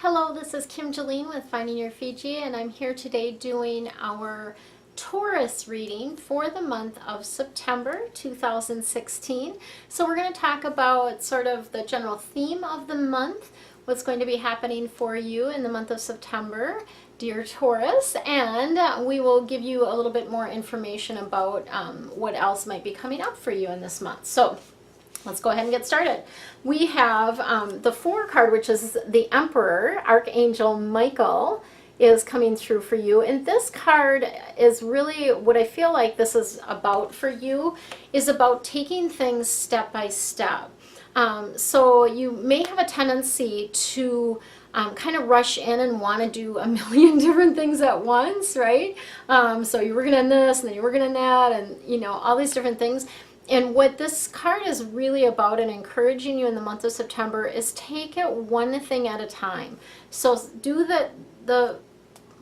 Hello, this is Kim Jolene with Finding Your Fiji, and I'm here today doing our Taurus reading for the month of September 2016. So we're going to talk about sort of the general theme of the month, what's going to be happening for you in the month of September, dear Taurus, and we will give you a little bit more information about what else might be coming up for you in this month. So let's go ahead and get started. We have the 4 card, which is the Emperor. Archangel Michael is coming through for you. And this card is really what I feel like this is about for you, is about taking things step by step. So you may have a tendency to kind of rush in and want to do a million different things at once, right? So you're working on this, and then you're working on that, and you know, all these different things. And what this card is really about and encouraging you in the month of September is take it one thing at a time. So do the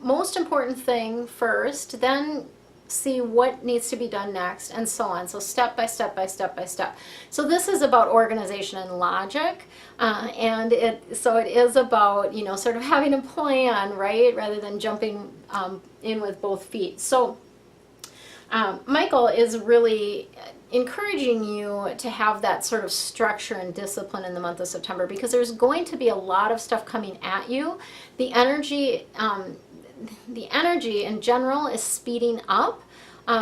most important thing first, then see what needs to be done next, and so on. So step by step by step by step. So this is about organization and logic, and it is about, you know, sort of having a plan, right, rather than jumping in with both feet. So Michael is really encouraging you to have that sort of structure and discipline in the month of September, because there's going to be a lot of stuff coming at you. The energy in general is speeding up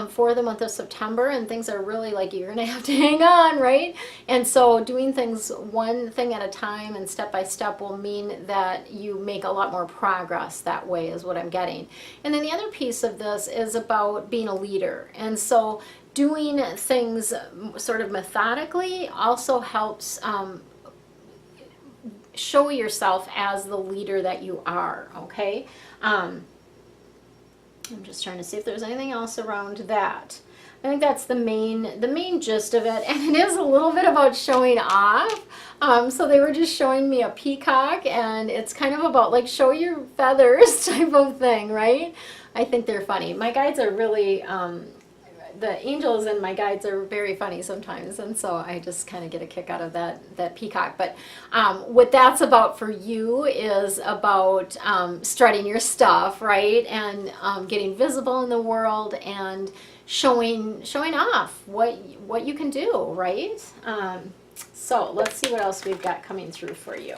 for the month of September, and things are really like you're going to have to hang on, right? And so doing things one thing at a time and step by step will mean that you make a lot more progress that way, is what I'm getting. And then the other piece of this is about being a leader. And so doing things sort of methodically also helps show yourself as the leader that you are, okay? I'm just trying to see if there's anything else around that. I think that's the main gist of it, and it is a little bit about showing off. So they were just showing me a peacock, and it's kind of about like show your feathers type of thing, right? I think they're funny. My guides are really, the angels and my guides are very funny sometimes, and so I just kind of get a kick out of that peacock. But what that's about for you is about strutting your stuff, right, and getting visible in the world and showing off what you can do, right? So let's see what else we've got coming through for you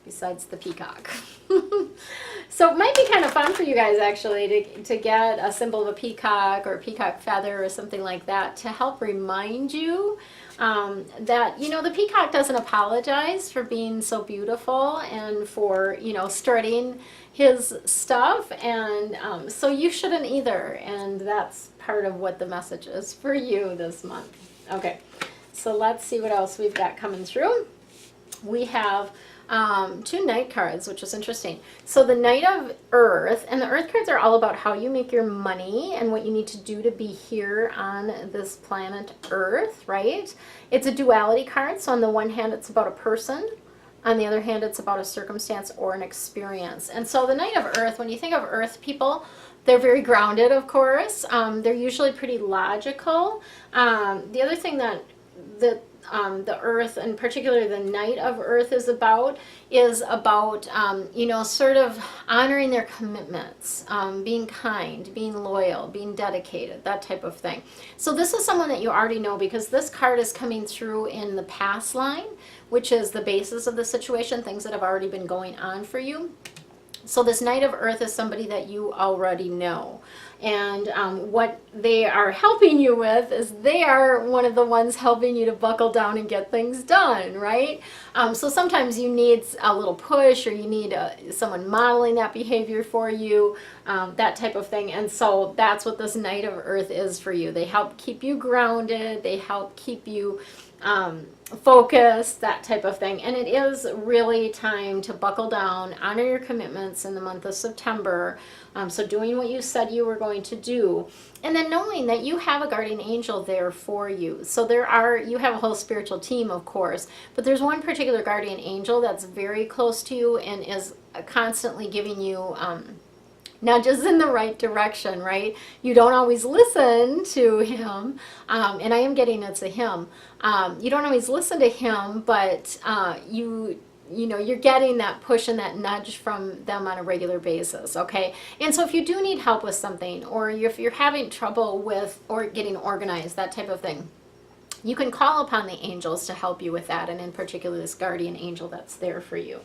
besides the peacock. So it might be kind of fun for you guys actually to get a symbol of a peacock or a peacock feather or something like that to help remind you that, you know, the peacock doesn't apologize for being so beautiful and for, you know, strutting his stuff, and so you shouldn't either, and that's part of what the message is for you this month. Okay, so let's see what else we've got coming through. We have 2 Knight cards, which is interesting. So the Knight of Earth, and the Earth cards are all about how you make your money and what you need to do to be here on this planet Earth, right? It's a duality card, so on the one hand it's about a person, on the other hand it's about a circumstance or an experience. And so the Knight of Earth, when you think of Earth people, they're very grounded, of course. They're usually pretty logical. The other thing that the Earth, and particularly the Knight of Earth, is about you know, sort of honoring their commitments, being kind, being loyal, being dedicated, that type of thing. So this is someone that you already know, because this card is coming through in the past line, which is the basis of the situation, things that have already been going on for you. So this Knight of Earth is somebody that you already know. And what they are helping you with is they are one of the ones helping you to buckle down and get things done, right? So sometimes you need a little push, or you need someone modeling that behavior for you, that type of thing. And so that's what this Knight of Earth is for you. They help keep you grounded. They help keep you focused, that type of thing. And it is really time to buckle down, honor your commitments in the month of September. So doing what you said you were going to do, and then knowing that you have a guardian angel there for you. So you have a whole spiritual team, of course, but there's one particular guardian angel that's very close to you and is constantly giving you nudges in the right direction, right? You don't always listen to him, and I am getting it's a him. You don't always listen to him, but you you're getting that push and that nudge from them on a regular basis, okay? And so if you do need help with something, or if you're having trouble with or getting organized, that type of thing, you can call upon the angels to help you with that, and in particular this guardian angel that's there for you.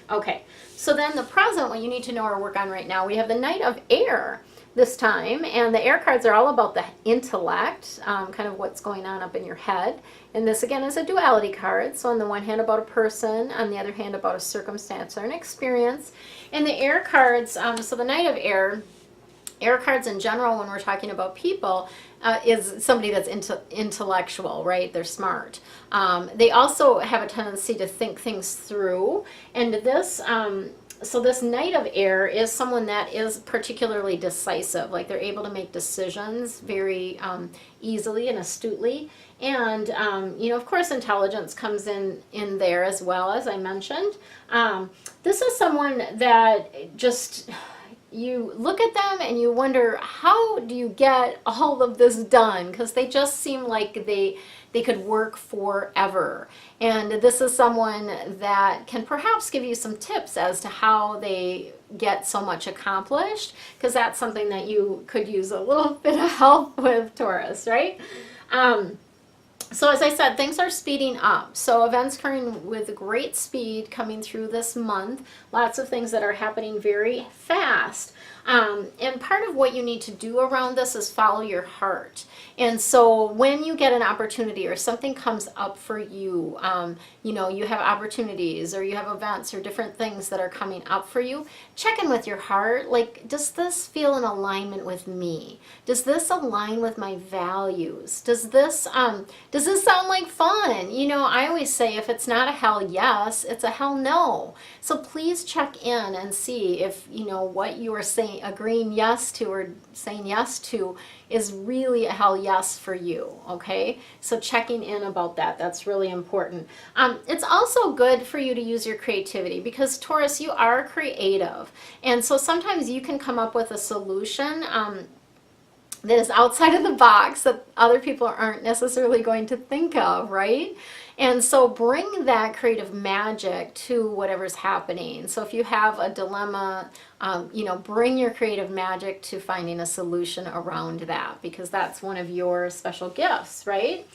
Okay, so then the present, what you need to know or work on right now, we have the Knight of Air this time, and the air cards are all about the intellect, kind of what's going on up in your head. And this again is a duality card, so on the one hand about a person, on the other hand about a circumstance or an experience. And the air cards, so the Knight of Air cards in general, when we're talking about people, is somebody that's intellectual, right? They're smart. They also have a tendency to think things through. And this, so this Knight of Air is someone that is particularly decisive. Like they're able to make decisions very easily and astutely. And, of course, intelligence comes in there as well, as I mentioned. This is someone that just... you look at them and you wonder, how do you get all of this done? Because they just seem like they could work forever. And this is someone that can perhaps give you some tips as to how they get so much accomplished, because that's something that you could use a little bit of help with, Taurus, right? So as I said, things are speeding up. So events occurring with great speed coming through this month. Lots of things that are happening very fast. And part of what you need to do around this is follow your heart. And so when you get an opportunity or something comes up for you, you have opportunities or you have events or different things that are coming up for you, check in with your heart. Like, does this feel in alignment with me? Does this align with my values? Does this sound like fun? I always say if it's not a hell yes, it's a hell no. So please check in and see if, what you are saying, agreeing yes to or saying yes to is really a hell yes for you, okay? So checking in about that, that's really important. It's also good for you to use your creativity because Taurus, you are creative. And so sometimes you can come up with a solution that is outside of the box that other people aren't necessarily going to think of, right? And so bring that creative magic to whatever's happening. So if you have a dilemma, bring your creative magic to finding a solution around that, because that's one of your special gifts, right?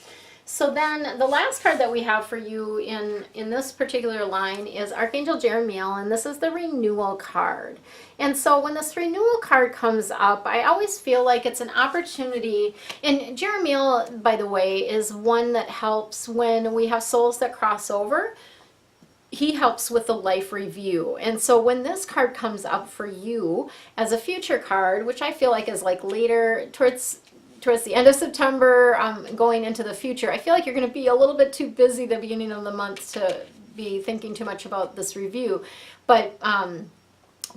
So then the last card that we have for you in this particular line is Archangel Jeremiel, and this is the Renewal card. And so when this Renewal card comes up, I always feel like it's an opportunity. And Jeremiel, by the way, is one that helps when we have souls that cross over. He helps with the life review. And so when this card comes up for you as a future card, which I feel like is like later towards the end of September, going into the future, I feel like you're going to be a little bit too busy the beginning of the month to be thinking too much about this review. But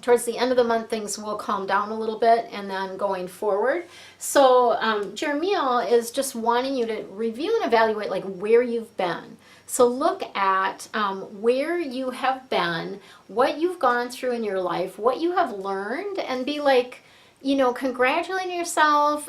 towards the end of the month, things will calm down a little bit, and then going forward. So Jeremiel is just wanting you to review and evaluate like where you've been. So look at where you have been, what you've gone through in your life, what you have learned, and be like, congratulating yourself,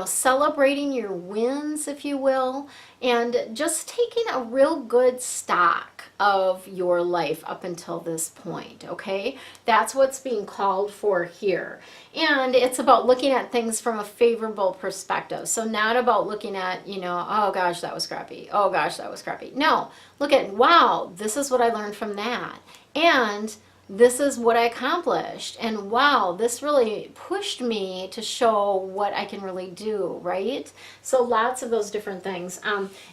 celebrating your wins, if you will, and just taking a real good stock of your life up until this point, okay? That's what's being called for here. And it's about looking at things from a favorable perspective. So not about looking at, oh gosh, that was crappy. Oh gosh, that was crappy. No, look at, wow, this is what I learned from that. And this is what I accomplished, and wow, this really pushed me to show what I can really do, right? So lots of those different things.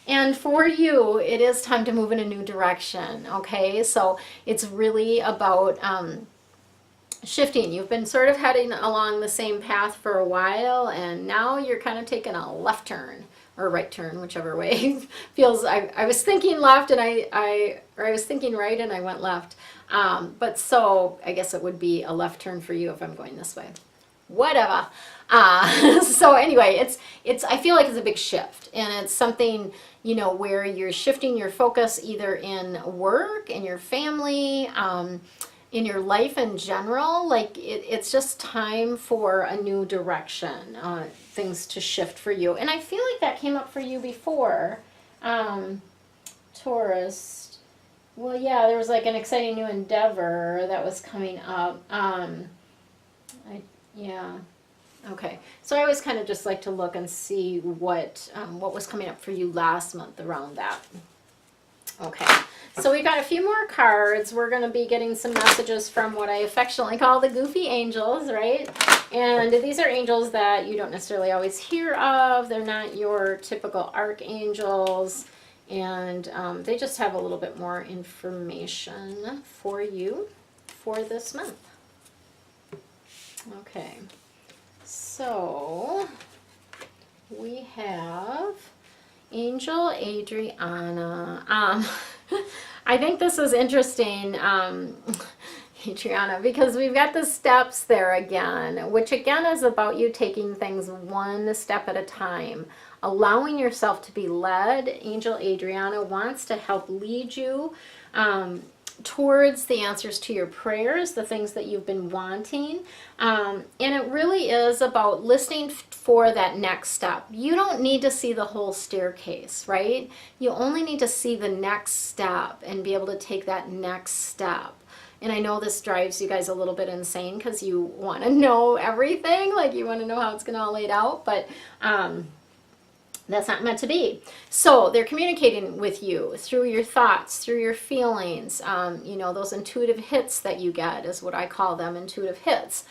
And for you, it is time to move in a new direction, okay? So it's really about shifting. You've been sort of heading along the same path for a while, and now you're kind of taking a left turn. Or right turn, whichever way feels. I was thinking left, and I was thinking right, and I went left. But so I guess it would be a left turn for you if I'm going this way. Whatever. So anyway, it's. I feel like it's a big shift, and it's something where you're shifting your focus either in work, in your family, in your life in general. Like it's just time for a new direction. Things to shift for you, and I feel like that came up for you before, Taurus. Well, yeah, there was like an exciting new endeavor that was coming up. Yeah. Okay. So I always kind of just like to look and see what was coming up for you last month around that. Okay. So we got a few more cards. We're going to be getting some messages from what I affectionately call the goofy angels, right? And these are angels that you don't necessarily always hear of. They're not your typical archangels. And they just have a little bit more information for you for this month. Okay. So we have Angel Adriana. I think this is interesting, Adriana, because we've got the steps there again, which again is about you taking things one step at a time, allowing yourself to be led. Angel Adriana wants to help lead you towards the answers to your prayers, the things that you've been wanting. And it really is about listening for that next step. You don't need to see the whole staircase, right? You only need to see the next step and be able to take that next step. And I know this drives you guys a little bit insane because you want to know everything, like you want to know how it's going to all laid out, but that's not meant to be. So they're communicating with you through your thoughts, through your feelings. You know, those intuitive hits that you get is what I call them, intuitive hits.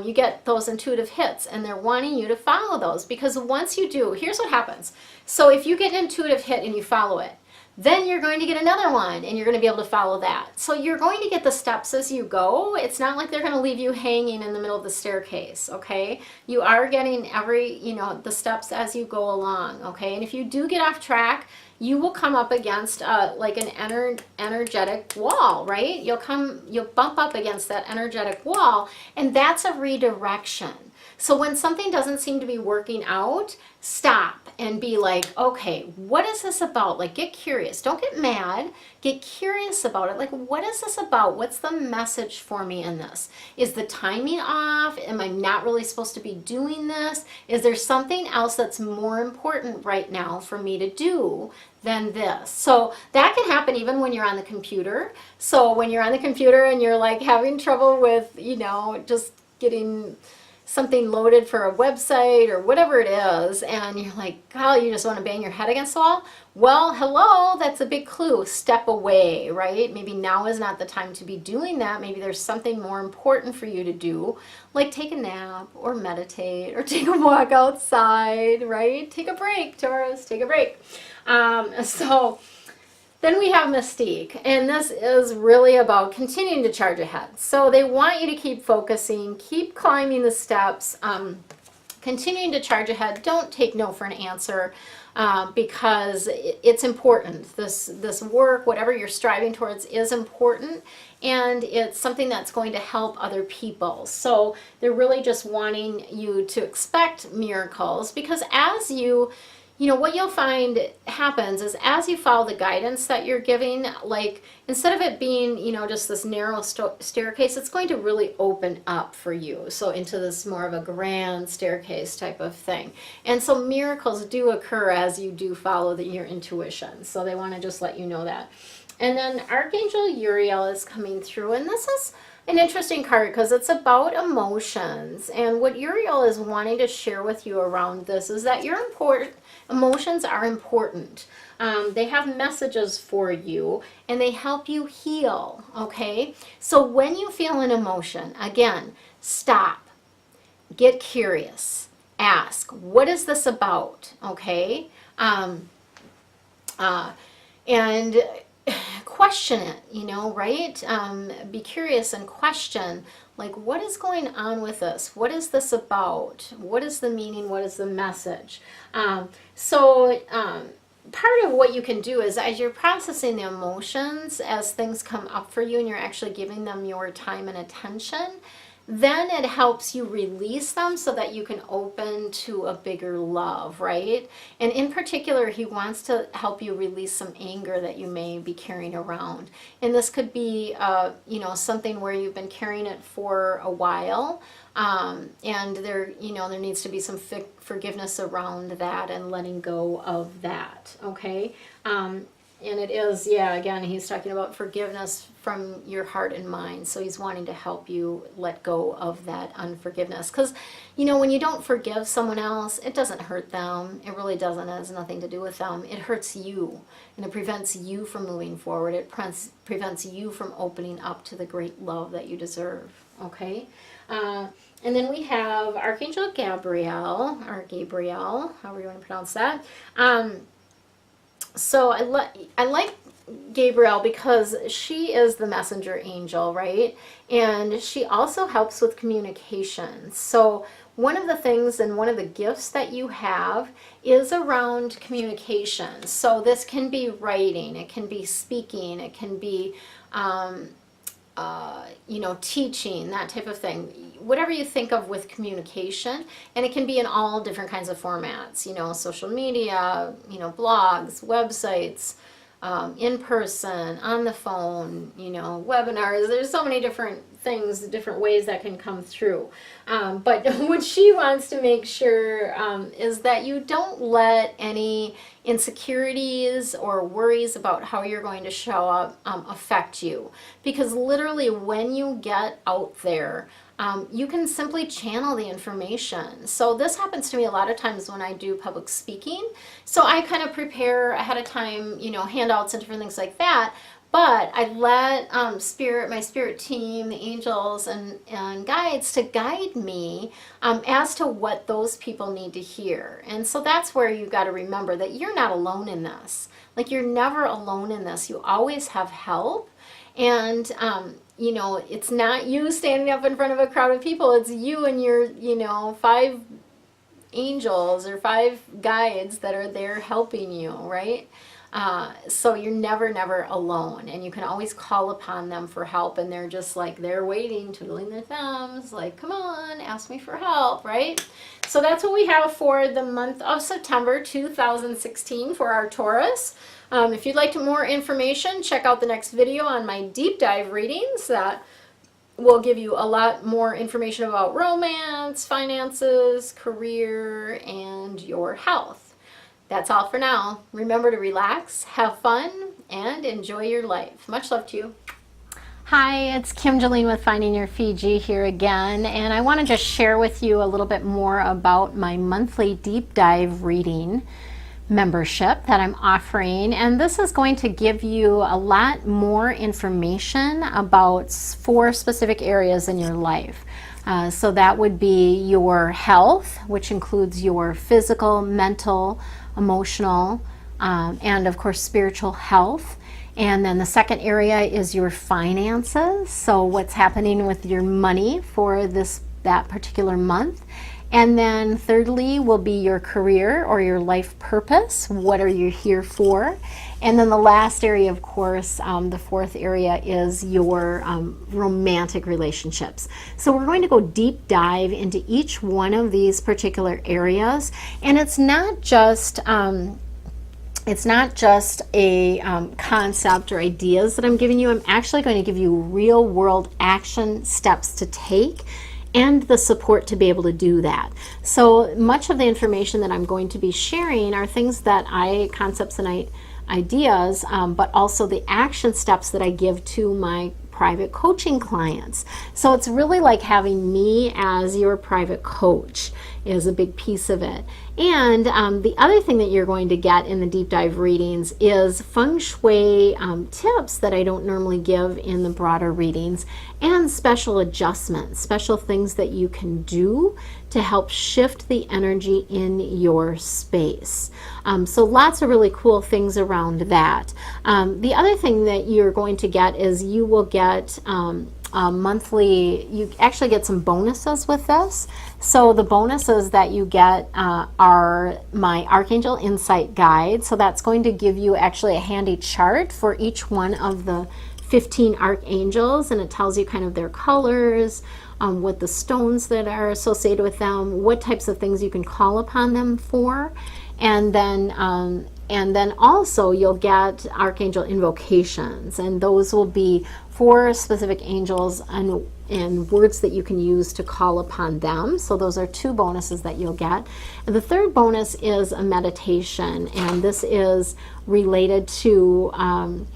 You get those intuitive hits and they're wanting you to follow those, because once you do, here's what happens. So if you get an intuitive hit and you follow it, then you're going to get another one and you're going to be able to follow that. So you're going to get the steps as you go. It's not like they're going to leave you hanging in the middle of the staircase, okay? You are getting the steps as you go along, okay? And if you do get off track, you will come up against like an energetic wall, right? You'll bump up against that energetic wall, and that's a redirection. So when something doesn't seem to be working out, stop and be like, okay, what is this about? Like, get curious. Don't get mad. Get curious about it. Like, what is this about? What's the message for me in this? Is the timing off? Am I not really supposed to be doing this? Is there something else that's more important right now for me to do than this? So that can happen even when you're on the computer. So when you're on the computer and you're like having trouble with, just getting something loaded for a website or whatever it is, and you're like, God, you just want to bang your head against the wall. Well, hello, that's a big clue. Step away, right? Maybe now is not the time to be doing that. Maybe there's something more important for you to do, like take a nap or meditate or take a walk outside, right? Take a break, Taurus, take a break. So then we have Mystique, and this is really about continuing to charge ahead. So they want you to keep focusing, keep climbing the steps, continuing to charge ahead. Don't take no for an answer, because it's important. This work, whatever you're striving towards, is important, and it's something that's going to help other people. So they're really just wanting you to expect miracles, because as what you'll find happens is as you follow the guidance that you're giving, like instead of it being, just this narrow staircase, it's going to really open up for you. So into this more of a grand staircase type of thing. And so miracles do occur as you do follow your intuition. So they want to just let you know that. And then Archangel Uriel is coming through, and this is an interesting card because it's about emotions. And what Uriel is wanting to share with you around this is that emotions are important. They have messages for you and they help you heal, okay? So when you feel an emotion, again, stop, get curious, ask, what is this about, okay? And question it, right? Be curious and question, like, what is going on with this? What is this about? What is the meaning? What is the message? Part of what you can do is as you're processing the emotions, as things come up for you and you're actually giving them your time and attention, then it helps you release them so that you can open to a bigger love, right? And in particular, he wants to help you release some anger that you may be carrying around. And this could be, something where you've been carrying it for a while, and there needs to be some forgiveness around that and letting go of that, okay? And it is, yeah, again, he's talking about forgiveness from your heart and mind. So he's wanting to help you let go of that unforgiveness. Because, when you don't forgive someone else, it doesn't hurt them. It really doesn't. It has nothing to do with them. It hurts you. And it prevents you from moving forward. It prevents you from opening up to the great love that you deserve. Okay? And then we have Archangel Gabriel, or Gabriel, however you want to pronounce that. So I like Gabriel because she is the messenger angel, right? And she also helps with communication. So one of the things and one of the gifts that you have is around communication. So this can be writing, it can be speaking, it can be teaching, that type of thing. Whatever you think of with communication, and it can be in all different kinds of formats, social media, blogs, websites, in person, on the phone, webinars. There's so many different things, different ways that can come through. But what she wants to make sure is that you don't let any insecurities or worries about how you're going to show up affect you. Because literally when you get out there, you can simply channel the information. So this happens to me a lot of times when I do public speaking. So I kind of prepare ahead of time, handouts and different things like that. But I let my spirit team, the angels and guides to guide me as to what those people need to hear. And so that's where you've got to remember that you're not alone in this. Like, you're never alone in this. You always have help. And, it's not you standing up in front of a crowd of people. It's you and your, 5 angels or 5 guides that are there helping you, right? So you're never alone, and you can always call upon them for help, and they're just like, they're waiting, twiddling their thumbs, like, come on, ask me for help, right? So that's what we have for the month of September 2016 for our Taurus. If you'd like more information, check out the next video on my deep dive readings that will give you a lot more information about romance, finances, career, and your health. That's all for now. Remember to relax, have fun, and enjoy your life. Much love to you. Hi, it's Kim Jolene with Finding Your Fiji here again, and I want to just share with you a little bit more about my monthly deep dive reading membership that I'm offering. And this is going to give you a lot more information about 4 specific areas in your life. So that would be your health, which includes your physical, mental, emotional, and of course spiritual health. And then the second area is your finances, so what's happening with your money for that particular month. And then thirdly will be your career or your life purpose. What are you here for? And then the last area, of course, the 4th area is your romantic relationships. So we're going to go deep dive into each one of these particular areas. And it's not just a concept or ideas that I'm giving you. I'm actually going to give you real world action steps to take and the support to be able to do that. So much of the information that I'm going to be sharing are things that concepts and ideas, but also the action steps that I give to my private coaching clients. So it's really like having me as your private coach is a big piece of it. And the other thing that you're going to get in the deep dive readings is feng shui tips that I don't normally give in the broader readings, and special adjustments, special things that you can do to help shift the energy in your space. So lots of really cool things around that. The other thing that you're going to get is you will get monthly, you actually get some bonuses with this. So the bonuses that you get are my Archangel Insight Guide. So that's going to give you actually a handy chart for each one of the 15 archangels, and it tells you kind of their colors, what the stones that are associated with them, what types of things you can call upon them for. And then also you'll get archangel invocations, and those will be 4 specific angels and words that you can use to call upon them. So those are 2 bonuses that you'll get. And the third bonus is a meditation, and this is related to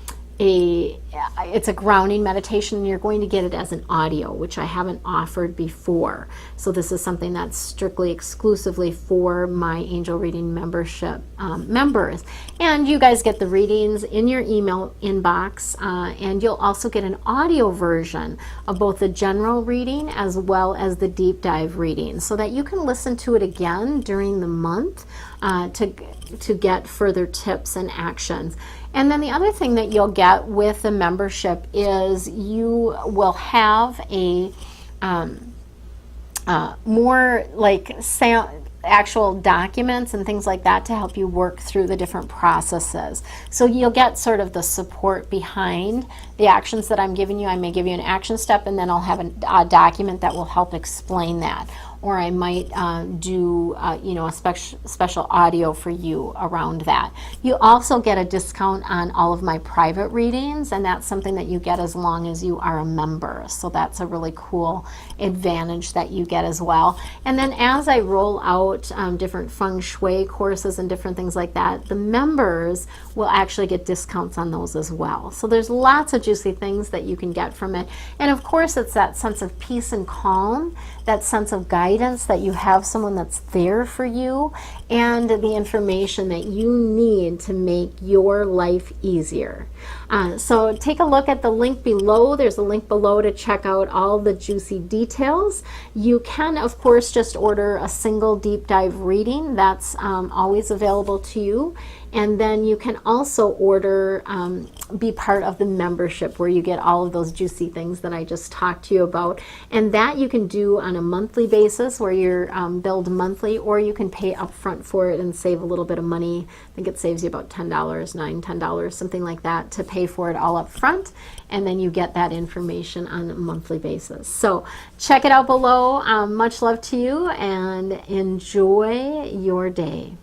it's a grounding meditation, and you're going to get it as an audio, which I haven't offered before. So this is something that's strictly exclusively for my angel reading membership members. And you guys get the readings in your email inbox, and you'll also get an audio version of both the general reading as well as the deep dive reading, so that you can listen to it again during the month to get further tips and actions. And then the other thing that you'll get with the membership is you will have a more like actual documents and things like that to help you work through the different processes. So you'll get sort of the support behind the actions that I'm giving you. I may give you an action step, and then I'll have a document that will help explain that. Or I might do a special audio for you around that. You also get a discount on all of my private readings, and that's something that you get as long as you are a member. So that's a really cool advantage that you get as well. And then as I roll out different feng shui courses and different things like that, the members will actually get discounts on those as well. So there's lots of juicy things that you can get from it. And of course, it's that sense of peace and calm, that sense of guidance, that you have someone that's there for you, and the information that you need to make your life easier. So take a look at the link below. There's a link below to check out all the juicy details. You can, of course, just order a single deep dive reading. That's always available to you. And then you can also order, be part of the membership, where you get all of those juicy things that I just talked to you about. And that you can do on a monthly basis, where you're billed monthly, or you can pay upfront for it and save a little bit of money. I think it saves you about $10, $10, something like that, to pay for it all up front. And then you get that information on a monthly basis. So check it out below. Much love to you, and enjoy your day.